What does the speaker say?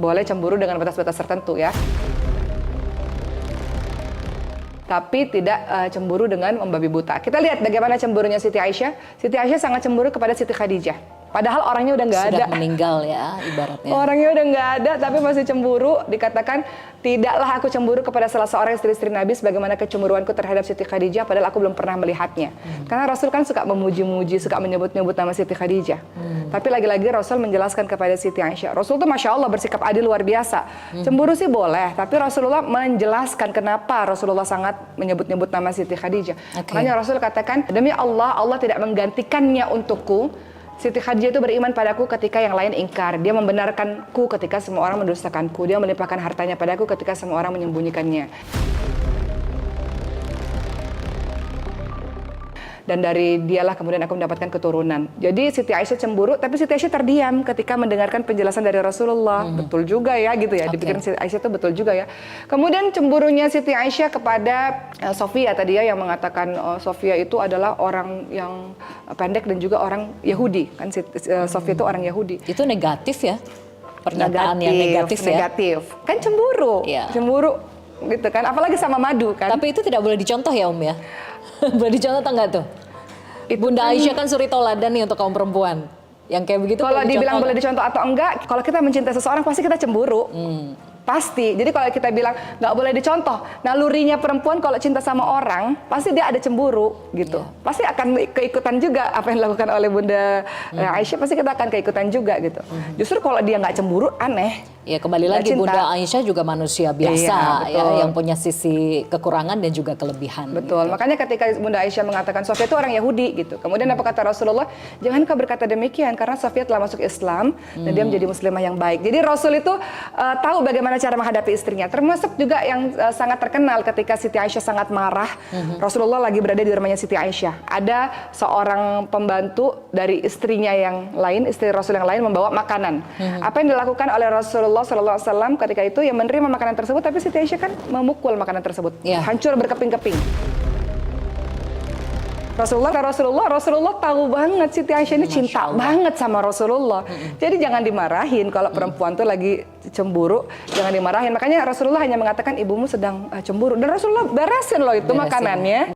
boleh cemburu dengan batas-batas tertentu ya. Tapi tidak cemburu dengan membabi buta. Kita lihat bagaimana cemburunya Siti Aisyah. Siti Aisyah sangat cemburu kepada Siti Khadijah. Padahal orangnya udah nggak ada. Sudah meninggal ya ibaratnya. Orangnya udah nggak ada, tapi masih cemburu. Dikatakan, tidaklah aku cemburu kepada salah seorang istri-istri Nabi sebagaimana kecemburuanku terhadap Siti Khadijah, padahal aku belum pernah melihatnya. Karena Rasul kan suka memuji-muji, suka menyebut-nyebut nama Siti Khadijah. Tapi lagi-lagi Rasul menjelaskan kepada Siti Aisyah. Rasul tuh Masya Allah bersikap adil luar biasa. Cemburu sih boleh, tapi Rasulullah menjelaskan kenapa Rasulullah sangat menyebut-nyebut nama Siti Khadijah. Makanya Rasul katakan, demi Allah, Allah tidak menggantikannya untukku. Siti Khadijah itu beriman padaku ketika yang lain ingkar. Dia membenarkanku ketika semua orang mendustakanku. Dia melimpahkan hartanya padaku ketika semua orang menyembunyikannya. Dan dari dialah kemudian aku mendapatkan keturunan. Jadi Siti Aisyah cemburu, tapi Siti Aisyah terdiam ketika mendengarkan penjelasan dari Rasulullah. Betul juga ya gitu ya, dipikirin Siti Aisyah itu betul juga ya. Kemudian cemburunya Siti Aisyah kepada Sofia tadi ya, yang mengatakan Sofia itu adalah orang yang pendek dan juga orang Yahudi. Kan Sofia itu orang Yahudi. Itu negatif ya? Pernyataan yang negatif ya? Negatif. Kan cemburu, cemburu gitu kan, apalagi sama madu kan. Tapi itu tidak boleh dicontoh ya ya? Boleh dicontoh atau enggak tuh? Bunda Aisyah kan suri tauladan nih untuk kaum perempuan. Yang kayak begitu kalau dibilang boleh dicontoh atau enggak, kalau kita mencintai seseorang pasti kita cemburu. Pasti. Jadi kalau kita bilang nggak boleh dicontoh, nalurinya perempuan kalau cinta sama orang pasti dia ada cemburu gitu. Pasti akan keikutan juga apa yang dilakukan oleh Bunda Aisyah, pasti kita akan keikutan juga gitu. Justru kalau dia nggak cemburu aneh. Ya kembali lagi Bunda Aisyah juga manusia biasa ya, yang punya sisi kekurangan dan juga kelebihan. Betul. Gitu. Makanya ketika Bunda Aisyah mengatakan Sofia itu orang Yahudi gitu. Kemudian apa kata Rasulullah? Jangan kau berkata demikian karena Sofia telah masuk Islam dan dia menjadi muslimah yang baik. Jadi Rasul itu tahu bagaimana cara menghadapi istrinya. Termasuk juga yang sangat terkenal ketika Siti Aisyah sangat marah. Rasulullah lagi berada di rumahnya Siti Aisyah. Ada seorang pembantu dari istrinya yang lain, istri Rasul yang lain membawa makanan. Apa yang dilakukan oleh Rasulullah Sallallahu Alaihi Wasallam ketika itu yang menerima makanan tersebut, tapi Siti Aisyah kan memukul makanan tersebut, hancur berkeping-keping. Rasulullah tahu banget Siti Aisyah ini cinta banget sama Rasulullah. Jadi jangan dimarahin kalau perempuan tuh lagi cemburu, jangan dimarahin. Makanya Rasulullah hanya mengatakan ibumu sedang cemburu, dan Rasulullah beresin loh itu makanannya.